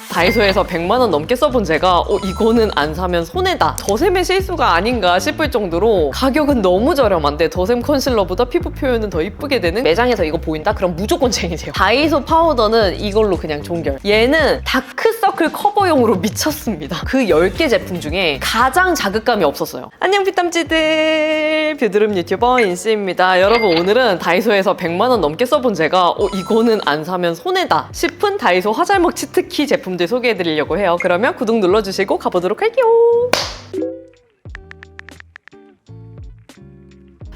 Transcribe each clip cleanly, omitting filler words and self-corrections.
다이소에서 100만 원 넘게 써본 제가 이거는 안 사면 손해다, 더샘의 실수가 아닌가 싶을 정도로 가격은 너무 저렴한데 더샘 컨실러보다 피부 표현은 더 이쁘게 되는, 매장에서 이거 보인다? 그럼 무조건 쟁이세요. 다이소 파우더는 이걸로 그냥 종결. 얘는 다크서클 커버용으로 미쳤습니다. 그 10개 제품 중에 가장 자극감이 없었어요. 안녕 피땀찌들, 뷰드름 유튜버 인씨입니다. 여러분, 오늘은 다이소에서 100만 원 넘게 써본 제가 이거는 안 사면 손해다 싶은 다이소 화잘먹 치트키 제품들 소개해드리려고 해요. 그러면 구독 눌러주시고 가보도록 할게요.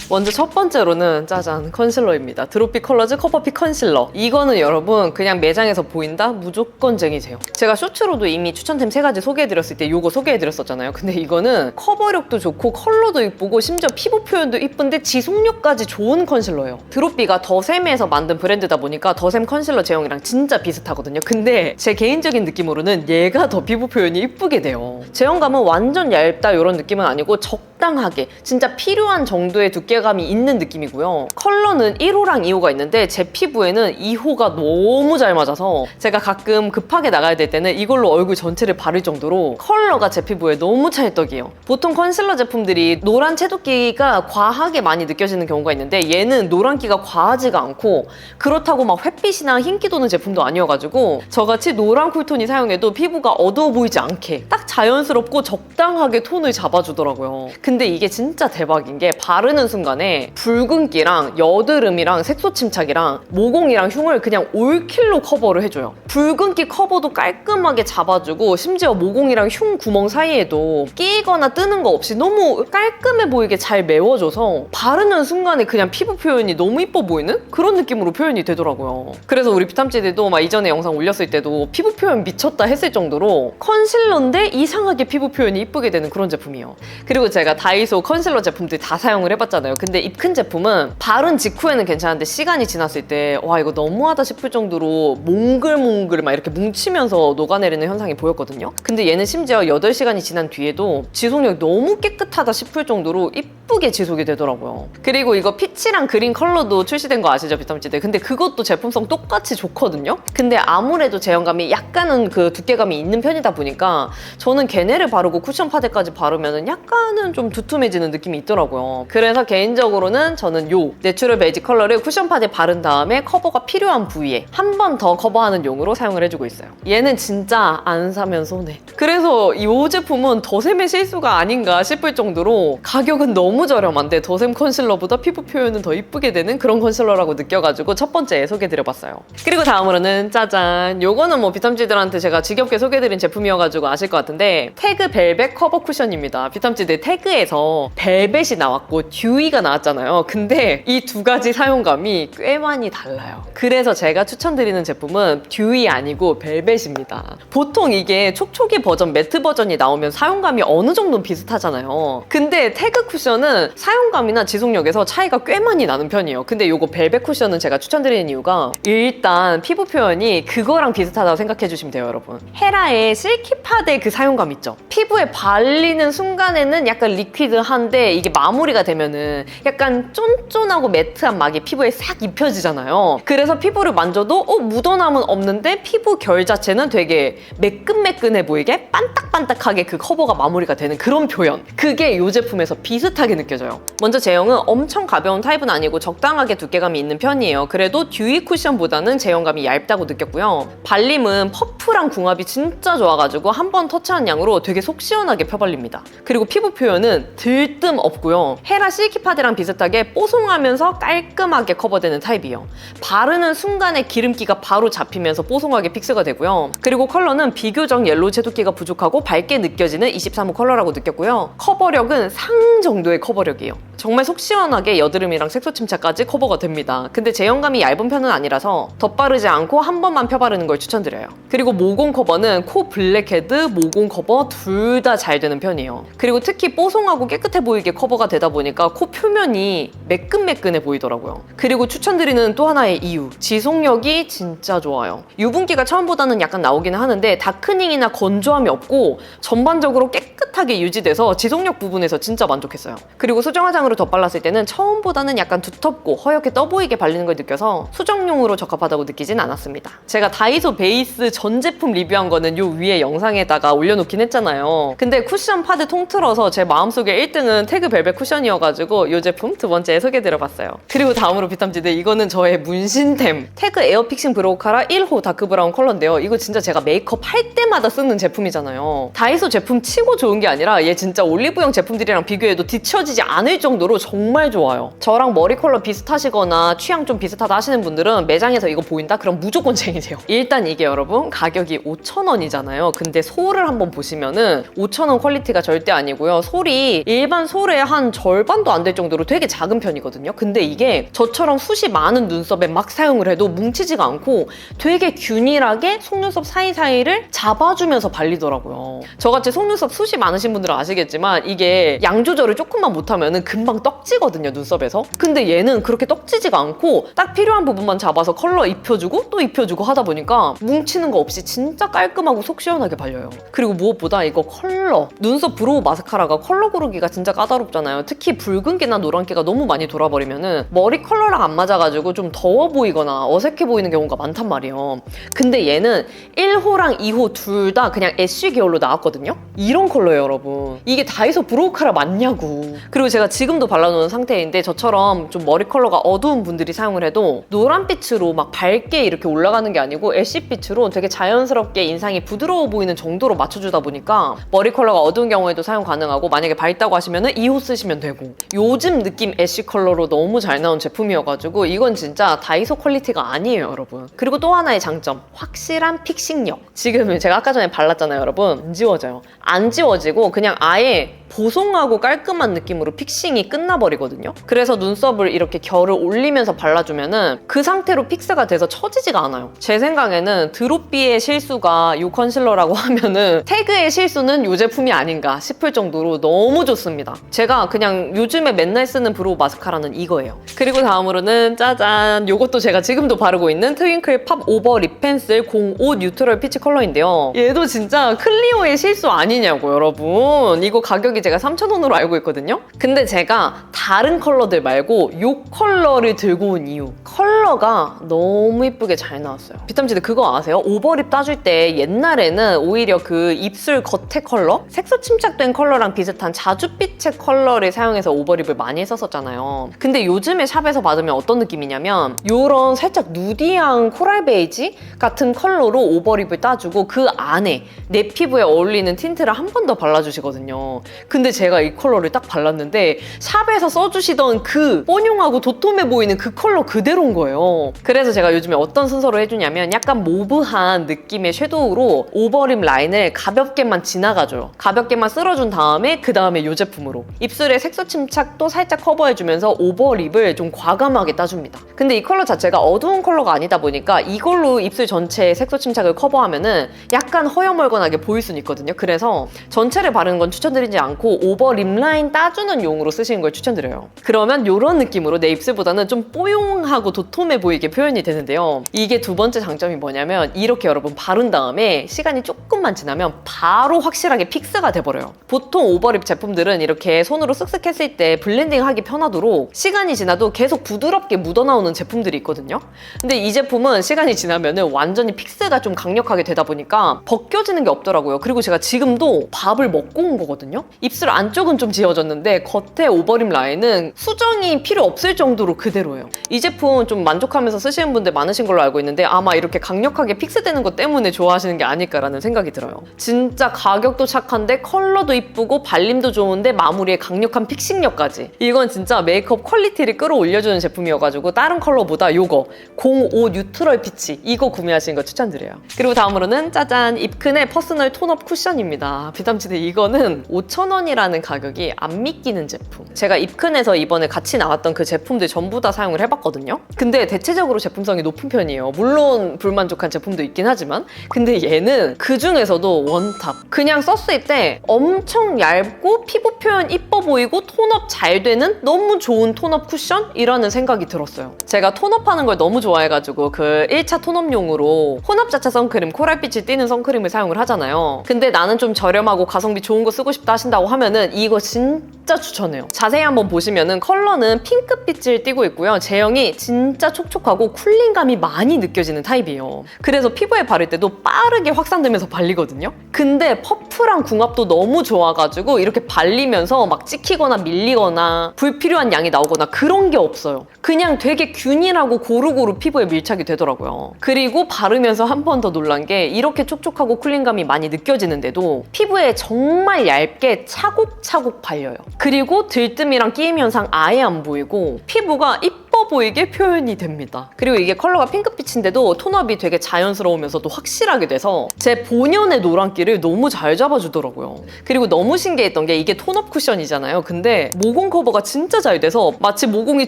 먼저 첫 번째로는 짜잔, 컨실러입니다. 드롭빛 컬러즈 커버핏 컨실러. 이거는 여러분 그냥 매장에서 보인다? 무조건 쟁이세요. 제가 쇼츠로도 이미 추천템 3가지 소개해드렸을 때 이거 소개해드렸었잖아요. 근데 이거는 커버력도 좋고 컬러도 이쁘고 심지어 피부 표현도 이쁜데 지속력까지 좋은 컨실러예요. 드롭비가 더샘에서 만든 브랜드다 보니까 더샘 컨실러 제형이랑 진짜 비슷하거든요. 근데 제 개인적인 느낌으로는 얘가 더 피부 표현이 이쁘게 돼요. 제형감은 완전 얇다 이런 느낌은 아니고 적당하게 진짜 필요한 정도의 두께감이 있는 느낌이고요. 컬러는 1호랑 2호가 있는데 제 피부에는 2호가 너무 잘 맞아서 제가 가끔 급하게 나가야 될 때는 이걸로 얼굴 전체를 바를 정도로 컬러가 제 피부에 너무 찰떡이에요. 보통 컨실러 제품들이 노란 채도끼가 과하게 많이 느껴지는 경우가 있는데 얘는 노란기가 과하지가 않고, 그렇다고 막 햇빛이나 흰기 도는 제품도 아니어가지고 저같이 노란 쿨톤이 사용해도 피부가 어두워 보이지 않게 딱 자연스럽고 적당하게 톤을 잡아주더라고요. 근데 이게 진짜 대박인 게 바르는 순간에 붉은기랑 여드름이랑 색소 침착이랑 모공이랑 흉을 그냥 올킬로 커버를 해줘요. 붉은기 커버도 깔끔하게 잡아주고 심지어 모공이랑 흉 구멍 사이에도 끼거나 뜨는 거 없이 너무 깔끔해 보이게 잘 메워줘서 바르는 순간에 그냥 피부 표현이 너무 이뻐 보이는 그런 느낌으로 표현이 되더라고요. 그래서 우리 피탐찌들도 막 이전에 영상 올렸을 때도 피부 표현 미쳤다 했을 정도로 컨실러인데 이상하게 피부 표현이 이쁘게 되는 그런 제품이에요. 그리고 제가 다이소 컨실러 제품들 다 사용을 해봤잖아요. 근데 입 큰 제품은 바른 직후에는 괜찮은데 시간이 지났을 때 와 이거 너무하다 싶을 정도로 몽글몽글 막 이렇게 뭉치면서 녹아내리는 현상이 보였거든요. 근데 얘는 심지어 8시간이 지난 뒤에도 지속력이 너무 깨끗하다 싶을 정도로 이쁘게 지속이 되더라고요. 그리고 이거 피치랑 그린 컬러도 출시된 거 아시죠, 비타민C들? 근데 그것도 제품성 똑같이 좋거든요. 근데 아무래도 제형감이 약간은 그 두께감이 있는 편이다 보니까 저는 걔네를 바르고 쿠션 파데까지 바르면 약간은 좀 두툼해지는 느낌이 있더라고요. 그래서 개인적으로는 저는 요 내추럴 베이지 컬러를 쿠션 파데 바른 다음에 커버가 필요한 부위에 한 번 더 커버하는 용으로 사용을 해주고 있어요. 얘는 진짜 안 사면 손해. 그래서 이 제품은 더샘의 실수가 아닌가 싶을 정도로 가격은 너무 저렴한데 더샘 컨실러보다 피부 표현은 더 이쁘게 되는 그런 컨실러라고 느껴가지고 첫 번째 소개해드려봤어요. 그리고 다음으로는 짜잔, 요거는 뭐 비탐찌들한테 제가 지겹게 소개해드린 제품이어가지고 아실 것 같은데 태그 벨벳 커버 쿠션입니다. 비탐찌들 태그에서 벨벳이 나왔고 듀이가 나왔잖아요. 근데 이 두 가지 사용감이 꽤 많이 달라요. 그래서 제가 추천드리는 제품은 듀이 아니고 벨벳입니다. 보통 이게 촉촉이 버전, 매트 버전이 나오면 사용감이 어느 정도는 비슷하잖아요. 근데 태그 쿠션은 사용감이나 지속력에서 차이가 꽤 많이 나는 편이에요. 근데 요거 벨벳 쿠션은 제가 추천드리는 이유가 일단 피부 표현이 그거랑 비슷하다고 생각해 주시면 돼요, 여러분. 헤라의 실키 파데 그 사용감 있죠? 피부에 발리는 순간에는 약간 리퀴드한데 이게 마무리가 되면은 약간 쫀쫀하고 매트한 막이 피부에 싹 입혀지잖아요. 그래서 피부를 만져도 묻어남은 없는데 피부 결 자체는 되게 매끈매끈해 보이게 반딱반딱하게 그 커버가 마무리가 되는 그런 표현. 그게 이 제품에서 비슷하게 느껴져요. 먼저 제형은 엄청 가벼운 타입은 아니고 적당하게 두께감이 있는 편이에요. 그래도 듀이 쿠션보다는 제형감이 얇다고 느꼈고요. 발림은 퍼프랑 궁합이 진짜 좋아가지고 한 번 터치한 양으로 되게 속 시원하게 펴발립니다. 그리고 피부 표현은 들뜸 없고요. 헤라 실키 파데랑 비슷하게 뽀송하면서 깔끔하게 커버되는 타입이에요. 바르는 순간에 기름기가 바로 잡히면서 뽀송하게 픽스가 되고요. 그리고 컬러는 비교적 옐로우 채도끼가 부족하고 밝게 느껴지는 23호 컬러라고 느꼈고요. 커버력은 상 정도의 커버력이에요. 정말 속 시원하게 여드름이랑 색소 침착까지 커버가 됩니다. 근데 제형감이 얇은 편은 아니라서 덧바르지 않고 한 번만 펴바르는 걸 추천드려요. 그리고 모공 커버는 코 블랙헤드, 모공 커버 둘 다 잘 되는 편이에요. 그리고 특히 뽀송하고 깨끗해 보이게 커버가 되다 보니까 코 표면이 매끈매끈해 보이더라고요. 그리고 추천드리는 또 하나의 이유, 지속력이 진짜 좋아요. 유분기가 처음보다는 약간 나오기는 하는데 다크닝이나 건조함이 없고 전반적으로 깨끗하게 촉촉하게 유지돼서 지속력 부분에서 진짜 만족했어요. 그리고 수정 화장으로 덧발랐을 때는 처음보다는 약간 두텁고 허옇게 떠 보이게 발리는 걸 느껴서 수정용으로 적합하다고 느끼진 않았습니다. 제가 다이소 베이스 전 제품 리뷰한 거는 요 위에 영상에다가 올려놓긴 했잖아요. 근데 쿠션 파드 통틀어서 제 마음속에 1등은 태그 벨벳 쿠션이어가지고 이 제품 두 번째에 소개해드려봤어요. 그리고 다음으로 비탐지드, 이거는 저의 문신템 태그 에어 픽싱 브로우 카라 1호 다크 브라운 컬러인데요. 이거 진짜 제가 메이크업 할 때마다 쓰는 제품이잖아요. 다이소 제품 치고 좋은 게 아니라 얘 진짜 올리브영 제품들이랑 비교해도 뒤처지지 않을 정도로 정말 좋아요. 저랑 머리 컬러 비슷하시거나 취향 좀 비슷하다 하시는 분들은 매장에서 이거 보인다? 그럼 무조건 쟁이세요. 일단 이게 여러분 가격이 5,000원이잖아요. 근데 솔을 한번 보시면은 5,000원 퀄리티가 절대 아니고요. 솔이 일반 솔의 한 절반도 안 될 정도로 되게 작은 편이거든요. 근데 이게 저처럼 숱이 많은 눈썹에 막 사용을 해도 뭉치지가 않고 되게 균일하게 속눈썹 사이사이를 잡아주면서 발리더라고요. 저같이 속눈썹 숱이 많으신 분들은 아시겠지만 이게 양 조절을 조금만 못하면은 금방 떡지거든요, 눈썹에서. 근데 얘는 그렇게 떡지지가 않고 딱 필요한 부분만 잡아서 컬러 입혀주고 또 입혀주고 하다 보니까 뭉치는 거 없이 진짜 깔끔하고 속 시원하게 발려요. 그리고 무엇보다 이거 컬러, 눈썹 브로우 마스카라가 컬러 고르기가 진짜 까다롭잖아요. 특히 붉은기나 노란기가 너무 많이 돌아버리면은 머리 컬러랑 안 맞아가지고 좀 더워 보이거나 어색해 보이는 경우가 많단 말이에요. 근데 얘는 1호랑 2호 둘 다 그냥 애쉬 계열로 나왔거든요? 이런 컬러예요, 여러분. 이게 다이소 브로우 카라 맞냐고. 그리고 제가 지금도 발라놓은 상태인데 저처럼 좀 머리 컬러가 어두운 분들이 사용을 해도 노란빛으로 막 밝게 이렇게 올라가는 게 아니고 애쉬빛으로 되게 자연스럽게 인상이 부드러워 보이는 정도로 맞춰주다 보니까 머리 컬러가 어두운 경우에도 사용 가능하고, 만약에 밝다고 하시면은 2호 쓰시면 되고, 요즘 느낌 애쉬 컬러로 너무 잘 나온 제품이어가지고 이건 진짜 다이소 퀄리티가 아니에요, 여러분. 그리고 또 하나의 장점, 확실한 픽싱력. 지금 제가 아까 전에 발랐잖아요, 여러분. 안 지워져요. 안 지워지고 그냥 아예 보송하고 깔끔한 느낌으로 픽싱이 끝나버리거든요. 그래서 눈썹을 이렇게 결을 올리면서 발라주면은 그 상태로 픽스가 돼서 처지지가 않아요. 제 생각에는 드롭비의 실수가 이 컨실러라고 하면은 태그의 실수는 이 제품이 아닌가 싶을 정도로 너무 좋습니다. 제가 그냥 요즘에 맨날 쓰는 브로우 마스카라는 이거예요. 그리고 다음으로는 짜잔! 요것도 제가 지금도 바르고 있는 트윙클 팝 오버 립 펜슬 05 뉴트럴 피치 컬러인데요. 얘도 진짜 클리오의 실수 아니냐고, 여러분. 이거 가격이 제가 3,000원으로 알고 있거든요. 근데 제가 다른 컬러들 말고 이 컬러를 들고 온 이유, 컬러가 너무 이쁘게 잘 나왔어요. 비탐지드 그거 아세요? 오버립 따줄 때 옛날에는 오히려 그 입술 겉에 컬러? 색소 침착된 컬러랑 비슷한 자줏빛의 컬러를 사용해서 오버립을 많이 했었잖아요. 근데 요즘에 샵에서 받으면 어떤 느낌이냐면 요런 살짝 누디한 코랄 베이지 같은 컬러로 오버립을 따주고 그 안에 내 피부에 어울리는 틴트를 한 번 더 발라주시거든요. 근데 제가 이 컬러를 딱 발랐는데 샵에서 써주시던 그 뽀용하고 도톰해 보이는 그 컬러 그대로인 거예요. 그래서 제가 요즘에 어떤 순서로 해주냐면 약간 모브한 느낌의 섀도우로 오버립 라인을 가볍게만 지나가줘요. 가볍게만 쓸어준 다음에 그 다음에 이 제품으로 입술의 색소 침착도 살짝 커버해주면서 오버립을 좀 과감하게 따줍니다. 근데 이 컬러 자체가 어두운 컬러가 아니다 보니까 이걸로 입술 전체의 색소 침착을 커버하면은 약간 허여멀건하게 보일 수는 있거든요. 그래서 전체를 바르는 건 추천드리지 않고 오버 립라인 따주는 용으로 쓰시는 걸 추천드려요. 그러면 이런 느낌으로 내 입술보다는 좀 뽀용하고 도톰해 보이게 표현이 되는데요. 이게 두 번째 장점이 뭐냐면 이렇게 여러분 바른 다음에 시간이 조금만 지나면 바로 확실하게 픽스가 돼버려요. 보통 오버립 제품들은 이렇게 손으로 쓱쓱 했을 때 블렌딩하기 편하도록 시간이 지나도 계속 부드럽게 묻어나오는 제품들이 있거든요. 근데 이 제품은 시간이 지나면은 완전히 픽스가 좀 강력하게 되다 보니까 벗겨지는 게 없더라고요. 그리고 제가 지금도 밥을 먹고 온 거거든요. 입술 안쪽은 좀 지워졌는데 겉에 오버립 라인은 수정이 필요 없을 정도로 그대로예요. 이 제품 좀 만족하면서 쓰시는 분들 많으신 걸로 알고 있는데 아마 이렇게 강력하게 픽스되는 것 때문에 좋아하시는 게 아닐까라는 생각이 들어요. 진짜 가격도 착한데 컬러도 이쁘고 발림도 좋은데 마무리에 강력한 픽싱력까지. 이건 진짜 메이크업 퀄리티를 끌어올려주는 제품이어가지고 다른 컬러보다 요거 05 뉴트럴 피치 이거 구매하시는 거 추천드려요. 그리고 다음으로는 짜잔! 입큰의 퍼스널 톤업 쿠션입니다. 비탐치드 이거는 5,000원이라는 가격이 안 믿기는 제품. 제가 입큰에서 이번에 같이 나왔던 그 제품들 전부 다 사용을 해봤거든요. 근데 대체적으로 제품성이 높은 편이에요. 물론 불만족한 제품도 있긴 하지만 근데 얘는 그 중에서도 원탑. 그냥 썼을 때 엄청 얇고 피부 표현 이뻐 보이고 톤업 잘 되는 너무 좋은 톤업 쿠션이라는 생각이 들었어요. 제가 톤업하는 걸 너무 좋아해가지고 그 1차 톤업용으로 혼합 자체 선크림 코랄빛이 띄는 선크림을 사용을 하잖아요. 근데 나는 좀 저렴하고 가성 가성비 좋은 거 쓰고 싶다 하신다고 하면은 이거 진짜 추천해요. 자세히 한번 보시면은 컬러는 핑크빛을 띠고 있고요. 제형이 진짜 촉촉하고 쿨링감이 많이 느껴지는 타입이에요. 그래서 피부에 바를 때도 빠르게 확산되면서 발리거든요. 근데 퍼프랑 궁합도 너무 좋아가지고 이렇게 발리면서 막 찍히거나 밀리거나 불필요한 양이 나오거나 그런 게 없어요. 그냥 되게 균일하고 고루고루 피부에 밀착이 되더라고요. 그리고 바르면서 한 번 더 놀란 게 이렇게 촉촉하고 쿨링감이 많이 느껴지는데도 피부에 정말 얇게 차곡차곡 발려요. 그리고 들뜸이랑 끼임 현상 아예 안 보이고 피부가 이뻐 보이게 표현이 됩니다. 그리고 이게 컬러가 핑크빛인데도 톤업이 되게 자연스러우면서도 확실하게 돼서 제 본연의 노란기를 너무 잘 잡아주더라고요. 그리고 너무 신기했던 게 이게 톤업 쿠션이잖아요. 근데 모공 커버가 진짜 잘 돼서 마치 모공이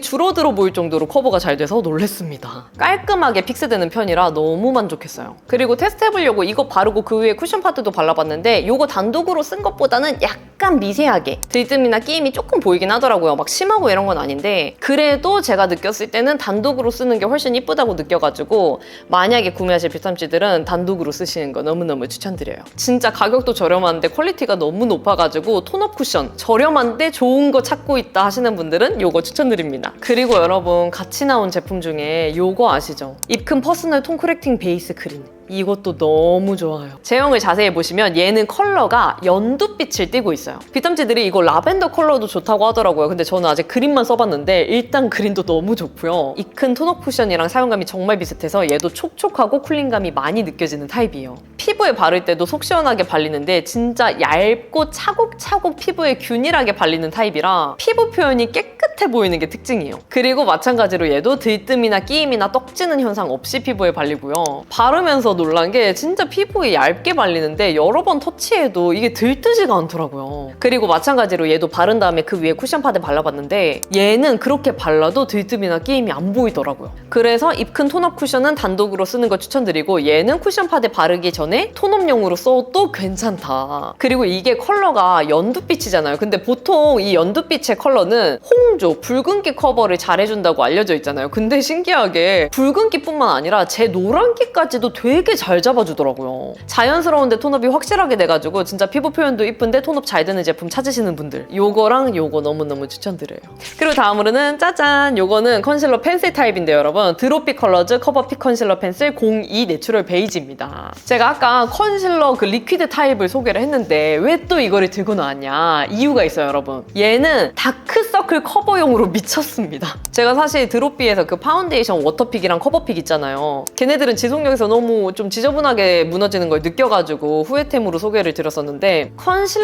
줄어들어 보일 정도로 커버가 잘 돼서 놀랬습니다. 깔끔하게 픽스되는 편이라 너무 만족했어요. 그리고 테스트해보려고 이거 바르고 그 위에 쿠션 파트도 발라봤는데 이거 단독으로 쓴 것보다는 약간 미세하게 들뜸이나 끼임이 조금 보이긴 하더라고요. 막 심하고 이런 건 아닌데 그래도 제가 느꼈을 때는 단독으로 쓰는 게 훨씬 이쁘다고 느껴가지고 만약에 구매하실 뷰탐씨들은 단독으로 쓰시는 거 너무너무 추천드려요. 진짜 가격도 저렴한데 퀄리티가 너무 높아가지고 톤업 쿠션 저렴한데 좋은 거 찾고 있다 하시는 분들은 이거 추천드립니다. 그리고 여러분 같이 나온 제품 중에 이거 아시죠? 입금 퍼스널 톤 코렉팅 베이스 크림. 이것도 너무 좋아요. 제형을 자세히 보시면 얘는 컬러가 연두빛을 띠고 있어요. 뷰탐씨들이 이거 라벤더 컬러도 좋다고 하더라고요. 근데 저는 아직 그린만 써봤는데 일단 그린도 너무 좋고요. 이 큰 톤업 쿠션이랑 사용감이 정말 비슷해서 얘도 촉촉하고 쿨링감이 많이 느껴지는 타입이에요. 피부에 바를 때도 속 시원하게 발리는데 진짜 얇고 차곡차곡 피부에 균일하게 발리는 타입이라 피부 표현이 깨끗해 보이는 게 특징이에요. 그리고 마찬가지로 얘도 들뜸이나 끼임이나 떡지는 현상 없이 피부에 발리고요. 바르면서 놀란 게 진짜 피부에 얇게 발리는데 여러 번 터치해도 이게 들뜨지가 않더라고요. 그리고 마찬가지로 얘도 바른 다음에 그 위에 쿠션 파드 발라봤는데 얘는 그렇게 발라도 들뜸이나 끼임이 안 보이더라고요. 그래서 입 큰 톤업 쿠션은 단독으로 쓰는 거 추천드리고 얘는 쿠션 파드 바르기 전에 톤업용으로 써도 괜찮다. 그리고 이게 컬러가 연두빛이잖아요. 근데 보통 이 연두빛의 컬러는 홍조, 붉은기 커버를 잘해준다고 알려져 있잖아요. 근데 신기하게 붉은기뿐만 아니라 제 노란기까지도 되게 잘 잡아주더라고요. 자연스러운데 톤업이 확실하게 돼가지고 진짜 피부 표현도 이쁜데 톤업 잘 되는 제품 찾으시는 분들 요거랑 요거 너무너무 추천드려요. 그리고 다음으로는 짜잔! 요거는 컨실러 펜슬 타입인데 여러분 드롭핏 컬러즈 커버핏 컨실러 펜슬 02 내추럴 베이지입니다. 제가 아까 컨실러 그 리퀴드 타입을 소개를 했는데 왜 또 이거를 들고 나왔냐 이유가 있어요 여러분. 얘는 다크서클 커버용으로 미쳤습니다. 제가 사실 드롭핏에서 그 파운데이션 워터픽이랑 커버픽 있잖아요. 걔네들은 지속력에서 너무 좀 지저분하게 무너지는 걸 느껴가지고 후회템으로 소개를 드렸었는데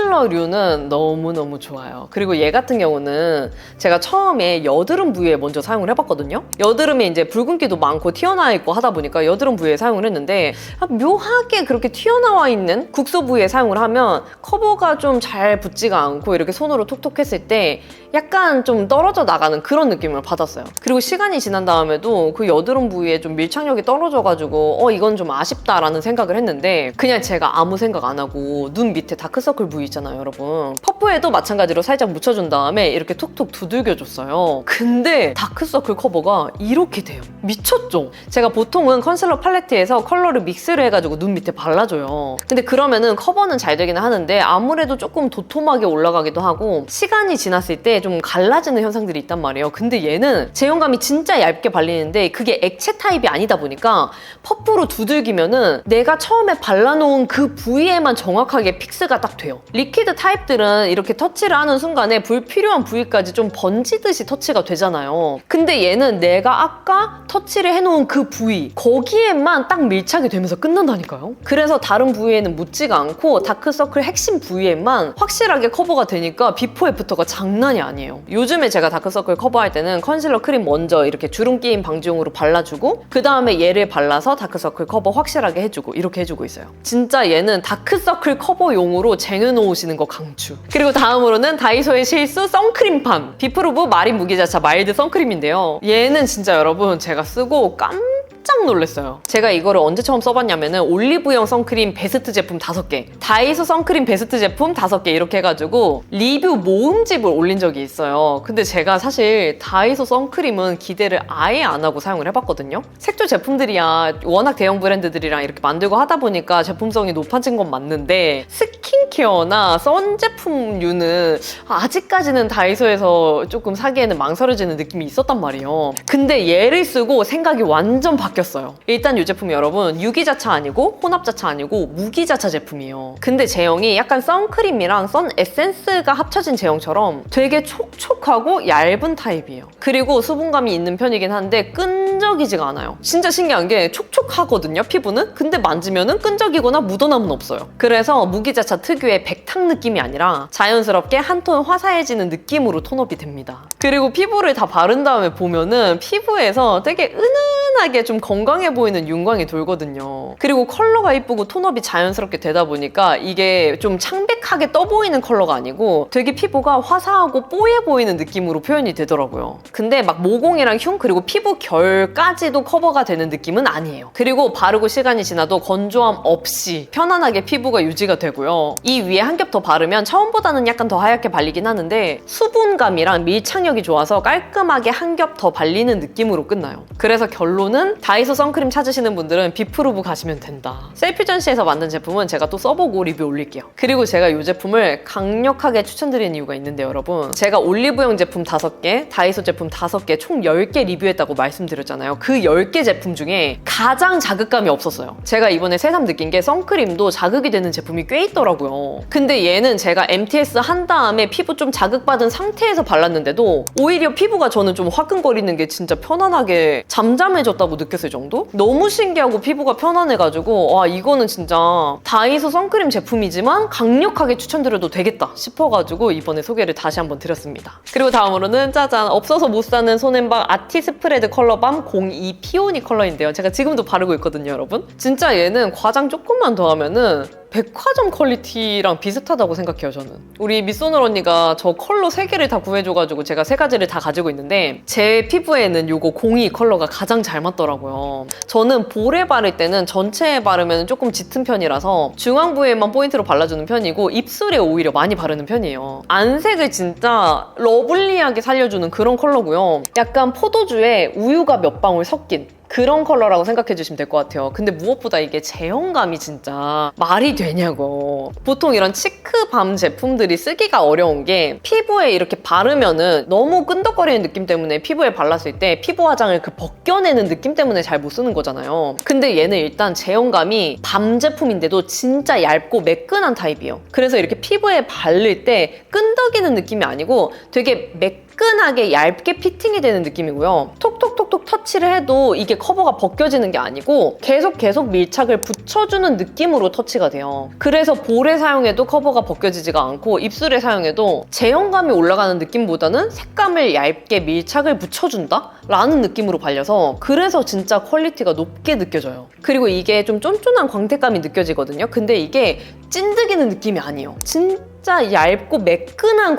컨실러류는 너무너무 좋아요. 그리고 얘 같은 경우는 제가 처음에 여드름 부위에 먼저 사용을 해봤거든요. 여드름에 이제 붉은기도 많고 튀어나와 있고 하다 보니까 여드름 부위에 사용을 했는데 묘하게 그렇게 튀어나와 있는 국소 부위에 사용을 하면 커버가 좀 잘 붙지가 않고 이렇게 손으로 톡톡 했을 때 약간 좀 떨어져 나가는 그런 느낌을 받았어요. 그리고 시간이 지난 다음에도 그 여드름 부위에 좀 밀착력이 떨어져가지고 이건 좀 아쉽다라는 생각을 했는데 그냥 제가 아무 생각 안 하고 눈 밑에 다크서클 부위 있잖아요 여러분. 퍼프에도 마찬가지로 살짝 묻혀준 다음에 이렇게 톡톡 두들겨줬어요. 근데 다크서클 커버가 이렇게 돼요. 미쳤죠? 제가 보통은 컨실러 팔레트에서 컬러를 믹스를 해가지고 눈 밑에 발라줘요. 근데 그러면은 커버는 잘 되긴 하는데 아무래도 조금 도톰하게 올라가기도 하고 시간이 지났을 때 좀 갈라지는 현상들이 있단 말이에요. 근데 얘는 제형감이 진짜 얇게 발리는데 그게 액체 타입이 아니다 보니까 퍼프로 두들기면은 내가 처음에 발라놓은 그 부위에만 정확하게 픽스가 딱 돼요. 리퀴드 타입들은 이렇게 터치를 하는 순간에 불필요한 부위까지 좀 번지듯이 터치가 되잖아요. 근데 얘는 내가 아까 터치를 해놓은 그 부위 거기에만 딱 밀착이 되면서 끝난다니까요. 그래서 다른 부위에는 묻지가 않고 다크서클 핵심 부위에만 확실하게 커버가 되니까 비포 애프터가 장난이 아니에요. 요즘에 제가 다크서클 커버할 때는 컨실러 크림 먼저 이렇게 주름 끼임 방지용으로 발라주고 그 다음에 얘를 발라서 다크서클 커버 확실하게 해주고 이렇게 해주고 있어요. 진짜 얘는 다크서클 커버용으로 쟁여놓으시는 거 강추. 그리고 다음으로는 다이소의 실수 선크림팜 비프루브 마린 무기자차 마일드 선크림인데요. 얘는 진짜 여러분 제가 쓰고 깜짝 놀랐어요. 제가 이거를 언제 처음 써봤냐면은 올리브영 선크림 베스트 제품 5개, 다이소 선크림 베스트 제품 5개 이렇게 해가지고 리뷰 모음집을 올린 적이 있어요. 근데 제가 사실 다이소 선크림은 기대를 아예 안 하고 사용을 해봤거든요. 색조 제품들이야 워낙 대형 브랜드들이랑 이렇게 만들고 하다 보니까 제품성이 높아진 건 맞는데 스킨 스킨케어나 선 제품류는 아직까지는 다이소에서 조금 사기에는 망설여지는 느낌이 있었단 말이에요. 근데 얘를 쓰고 생각이 완전 바뀌었어요. 일단 이 제품이 여러분 유기자차 아니고 혼합자차 아니고 무기자차 제품이에요. 근데 제형이 약간 선크림이랑 선 에센스가 합쳐진 제형처럼 되게 촉촉하고 얇은 타입이에요. 그리고 수분감이 있는 편이긴 한데 끈적이지가 않아요. 진짜 신기한 게 촉촉하거든요, 피부는. 근데 만지면은 끈적이거나 묻어남은 없어요. 그래서 무기자차 특유의 백탁 느낌이 아니라 자연스럽게 한 톤 화사해지는 느낌으로 톤업이 됩니다. 그리고 피부를 다 바른 다음에 보면은 피부에서 되게 은은하게 좀 건강해 보이는 윤광이 돌거든요. 그리고 컬러가 이쁘고 톤업이 자연스럽게 되다 보니까 이게 좀 창백하게 떠 보이는 컬러가 아니고 되게 피부가 화사하고 뽀얘 보이는 느낌으로 표현이 되더라고요. 근데 막 모공이랑 흉 그리고 피부 결까지도 커버가 되는 느낌은 아니에요. 그리고 바르고 시간이 지나도 건조함 없이 편안하게 피부가 유지가 되고요. 이 위에 한 겹 더 바르면 처음보다는 약간 더 하얗게 발리긴 하는데 수분감이랑 밀착력이 좋아서 깔끔하게 한 겹 더 발리는 느낌으로 끝나요. 그래서 결론은 다이소 선크림 찾으시는 분들은 비프루브 가시면 된다. 셀퓨전시에서 만든 제품은 제가 또 써보고 리뷰 올릴게요. 그리고 제가 이 제품을 강력하게 추천드리는 이유가 있는데 여러분, 제가 올리브영 제품 5개, 다이소 제품 5개, 총 10개 리뷰했다고 말씀드렸잖아요. 그 10개 제품 중에 가장 자극감이 없었어요. 제가 이번에 새삼 느낀 게 선크림도 자극이 되는 제품이 꽤 있더라고요. 근데 얘는 제가 MTS 한 다음에 피부 좀 자극받은 상태에서 발랐는데도 오히려 피부가 저는 좀 화끈거리는 게 진짜 편안하게 잠잠해졌다고 느꼈을 정도? 너무 신기하고 피부가 편안해가지고 와, 이거는 진짜 다이소 선크림 제품이지만 강력하게 추천드려도 되겠다 싶어가지고 이번에 소개를 다시 한번 드렸습니다. 그리고 다음으로는 짜잔, 없어서 못 사는 손앤박 아티스프레드 컬러밤 02 피오니 컬러인데요. 제가 지금도 바르고 있거든요, 여러분. 진짜 얘는 과장 조금만 더 하면은 백화점 퀄리티랑 비슷하다고 생각해요, 저는. 우리 밑소늘 언니가 저 컬러 3개를 다 구해줘가지고 제가 3가지를 다 가지고 있는데 제 피부에는 요거 02 컬러가 가장 잘 맞더라고요. 저는 볼에 바를 때는 전체에 바르면 조금 짙은 편이라서 중앙 부위에만 포인트로 발라주는 편이고 입술에 오히려 많이 바르는 편이에요. 안색을 진짜 러블리하게 살려주는 그런 컬러고요. 약간 포도주에 우유가 몇 방울 섞인 그런 컬러라고 생각해 주시면 될 것 같아요. 근데 무엇보다 이게 제형감이 진짜 말이 되냐고. 보통 이런 치크밤 제품들이 쓰기가 어려운 게 피부에 이렇게 바르면은 너무 끈덕거리는 느낌 때문에 피부에 발랐을 때 피부 화장을 그 벗겨내는 느낌 때문에 잘 못 쓰는 거잖아요. 근데 얘는 일단 제형감이 밤 제품인데도 진짜 얇고 매끈한 타입이에요. 그래서 이렇게 피부에 바를 때 끈덕이는 느낌이 아니고 되게 매끈하게 얇게 피팅이 되는 느낌이고요. 톡톡톡톡 터치를 해도 이게 커버가 벗겨지는 게 아니고 계속 밀착을 붙여주는 느낌으로 터치가 돼요. 그래서 볼에 사용해도 커버가 벗겨지지가 않고 입술에 사용해도 제형감이 올라가는 느낌보다는 색감을 얇게 밀착을 붙여준다? 라는 느낌으로 발려서 그래서 진짜 퀄리티가 높게 느껴져요. 그리고 이게 좀 쫀쫀한 광택감이 느껴지거든요. 근데 이게 찐득이는 느낌이 아니에요. 진짜 얇고 매끈한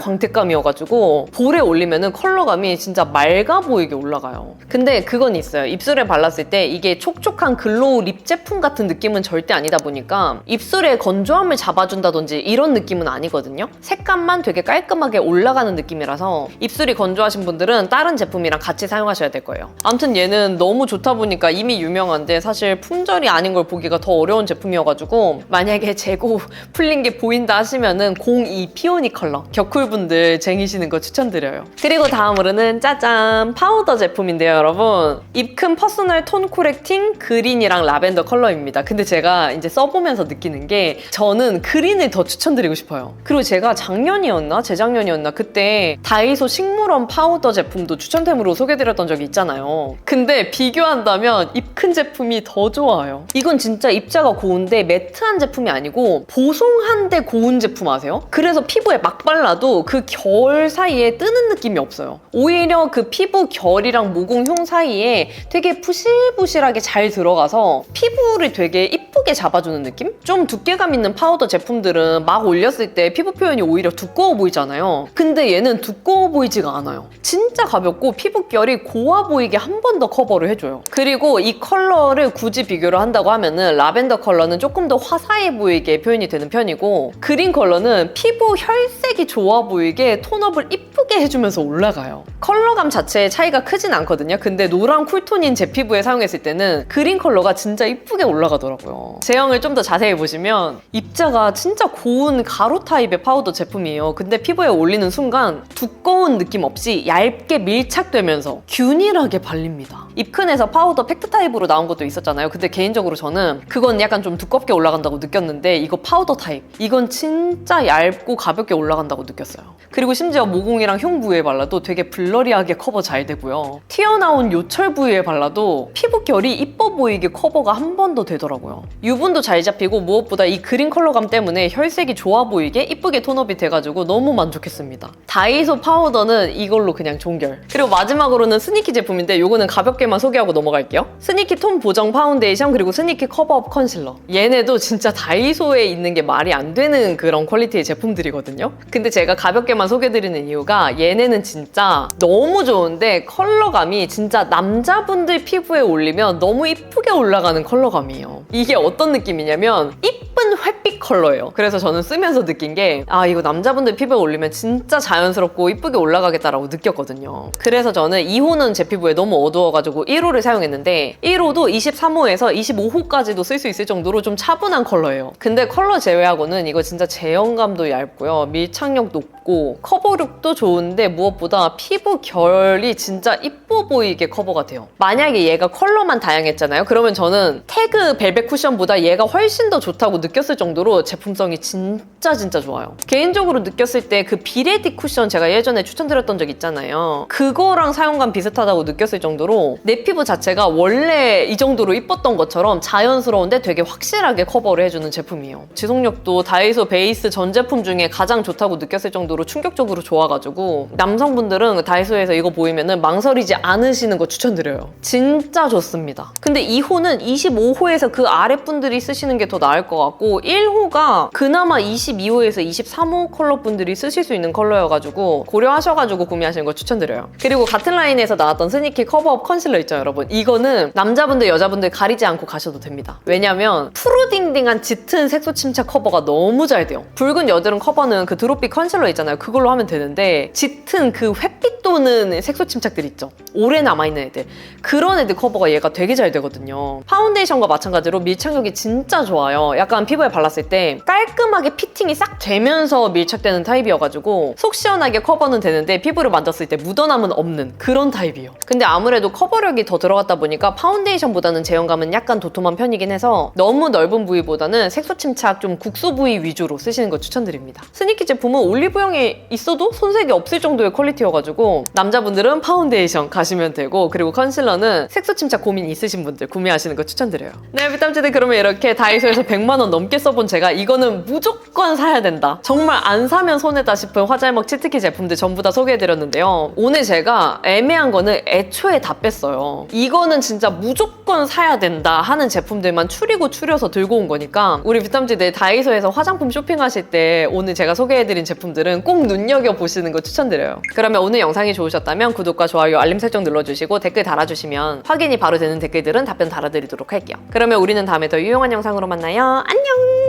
광택감이어가지고 볼에 올리면은 컬러감이 진짜 맑아 보이게 올라가요. 근데 그건 있어요. 입술에 발랐을 때 이게 촉촉한 글로우 립 제품 같은 느낌은 절대 아니다 보니까 입술의 건조함을 잡아준다든지 이런 느낌은 아니거든요. 색감만 되게 깔끔하게 올라가는 느낌이라서 입술이 건조하신 분들은 다른 제품이랑 같이 사용하셔야 될 거예요. 아무튼 얘는 너무 좋다 보니까 이미 유명한데 사실 품절이 아닌 걸 보기가 더 어려운 제품이어가지고 만약에 재고 풀린 게 보인다 하시면은 02 피오니 컬러 격쿨분들 쟁이시는 거 추천드려요. 그리고 다음으로는 짜잔, 파우더 제품인데요, 여러분. 입큰 퍼스널 톤 코렉팅 그린이랑 라벤더 컬러입니다. 근데 제가 이제 써보면서 느끼는 게 저는 그린을 더 추천드리고 싶어요. 그리고 제가 작년이었나 재작년이었나 그때 다이소 식물원 파우더 제품도 추천템으로 소개드렸던 적이 있잖아요. 근데 비교한다면 입큰 제품이 더 좋아요. 이건 진짜 입자가 고운데 매트한 제품이 아니고 보송한데 고운 제품 아세요? 그래서 피부에 막 발라도 그 결 사이에 뜨는 느낌이 없어요. 오히려 그 피부 결이랑 모공 흉 사이에 되게 부실부실하게 잘 들어가서 피부를 되게 이쁘게 잡아주는 느낌? 좀 두께감 있는 파우더 제품들은 막 올렸을 때 피부 표현이 오히려 두꺼워 보이잖아요. 근데 얘는 두꺼워 보이지가 않아요. 진짜 가볍고 피부결이 고와 보이게 한 번 더 커버를 해줘요. 그리고 이 컬러를 굳이 비교를 한다고 하면은 라벤더 컬러는 조금 더 화사해 보이게 표현이 되는 편이고 그린 컬러는 피부 혈색이 좋아 보이게 톤업을 이쁘게 이쁘게 해주면서 올라가요. 컬러감 자체의 차이가 크진 않거든요. 근데 노랑 쿨톤인 제 피부에 사용했을 때는 그린 컬러가 진짜 이쁘게 올라가더라고요. 제형을 좀 더 자세히 보시면 입자가 진짜 고운 가루 타입의 파우더 제품이에요. 근데 피부에 올리는 순간 두꺼운 느낌 없이 얇게 밀착되면서 균일하게 발립니다. 입큰에서 파우더 팩트 타입으로 나온 것도 있었잖아요. 근데 개인적으로 저는 그건 약간 좀 두껍게 올라간다고 느꼈는데 이거 파우더 타입, 이건 진짜 얇고 가볍게 올라간다고 느꼈어요. 그리고 심지어 모공이랑 흉 부위에 발라도 되게 블러리하게 커버 잘 되고요. 튀어나온 요철 부위에 발라도 피부 결이 이뻐 보이게 커버가 한 번 더 되더라고요. 유분도 잘 잡히고 무엇보다 이 그린 컬러감 때문에 혈색이 좋아 보이게 이쁘게 톤업이 돼가지고 너무 만족했습니다. 다이소 파우더는 이걸로 그냥 종결. 그리고 마지막으로는 스니키 제품인데 요거는 가볍게만 소개하고 넘어갈게요. 스니키 톤 보정 파운데이션 그리고 스니키 커버업 컨실러. 얘네도 진짜 다이소에 있는 게 말이 안 되는 그런 퀄리티의 제품들이거든요. 근데 제가 가볍게만 소개드리는 이유가 얘네는 진짜 너무 좋은데 컬러감이 진짜 남자분들 피부에 올리면 너무 이쁘게 올라가는 컬러감이에요. 이게 어떤 느낌이냐면 이쁜 햇빛 컬러예요. 그래서 저는 쓰면서 느낀 게 이거 남자분들 피부에 올리면 진짜 자연스럽고 이쁘게 올라가겠다라고 느꼈거든요. 그래서 저는 2호는 제 피부에 너무 어두워가지고 1호를 사용했는데 1호도 23호에서 25호까지도 쓸 수 있을 정도로 좀 차분한 컬러예요. 근데 컬러 제외하고는 이거 진짜 제형감도 얇고요. 밀착력 높고 커버력도 좋은데 무엇보다 피부 결이 진짜 이뻐 보이게 커버가 돼요. 만약에 얘가 컬러만 다양했잖아요. 그러면 저는 태그 벨벳 쿠션보다 얘가 훨씬 더 좋다고 느꼈을 정도로 제품성이 진짜 좋아요. 개인적으로 느꼈을 때 그 비레디 쿠션 제가 예전에 추천드렸던 적 있잖아요. 그거랑 사용감 비슷하다고 느꼈을 정도로 내 피부 자체가 원래 이 정도로 이뻤던 것처럼 자연스러운데 되게 확실하게 커버를 해주는 제품이에요. 지속력도 다이소 베이스 전 제품 중에 가장 좋다고 느꼈을 정도로 충격적으로 좋아가지고 남성분들은 다이소에서 이거 보이면은 망설이지 않으시는 거 추천드려요. 진짜 좋습니다. 근데 2호는 25호에서 그 아랫분들이 쓰시는 게 더 나을 것 같고 1호가 그나마 22호에서 23호 컬러 분들이 쓰실 수 있는 컬러여가지고 고려하셔가지고 구매하시는 거 추천드려요. 그리고 같은 라인에서 나왔던 스니키 커버업 컨실러 있죠, 여러분. 이거는 남자분들 여자분들 가리지 않고 가셔도 됩니다. 왜냐면 푸르딩딩한 짙은 색소 침착 커버가 너무 잘 돼요. 붉은 여드름 커버는 그 드롭빛 컨실러 있잖아요. 그걸로 하면 되는데 짙은 그 햇빛 도는 색소 침착들 있죠. 오래 남아있는 애들. 그런 애들 커버가 얘가 되게 잘 되거든요. 파운데이션과 마찬가지로 밀착력이 진짜 좋아요. 약간 피부에 발랐을 때 깔끔하게 피팅이 싹 되면서 밀착되는 타입이어가지고 속 시원하게 커버는 되는데 피부를 만졌을 때 묻어남은 없는 그런 타입이에요. 근데 아무래도 커버력이 더 들어갔다 보니까 파운데이션보다는 제형감은 약간 도톰한 편이긴 해서 너무 넓은 부위보다는 색소 침착 좀 국소 부위 위주로 쓰시는 거 추천드립니다. 스니키 제품은 올리브영에 있어도 손색이 없을 정도의 퀄리티여가지고 남자분들은 파운데이션 가시면 되고 그리고 컨실러는 색소 침착 고민 있으신 분들 구매하시는 거 추천드려요. 네, 비탐치들 그러면 이렇게 다이소에서 100만 원 넘게 써본 제가 이거는 무조건 사야 된다. 정말 안 사면 손해다 싶은 화잘먹 치트키 제품들 전부 다 소개해드렸는데요. 오늘 제가 애매한 거는 애초에 다 뺐어요. 이거는 진짜 무조건 사야 된다 하는 제품들만 추리고 추려서 들고 온 거니까 우리 비탐치들 다이소에서 화장품 쇼핑하실 때 오늘 제가 소개해드린 제품들은 꼭 눈여겨보시는 거 추천드려요. 그러면 오늘 영상이 좋으셨다면 구독과 좋아요, 알림 설정 눌러주시고 댓글 달아주시면 확인이 바로 되는 댓글들은 답변 달아드리도록 할게요. 그러면 우리는 다음에 더 유용한 영상으로 만나요. 안녕!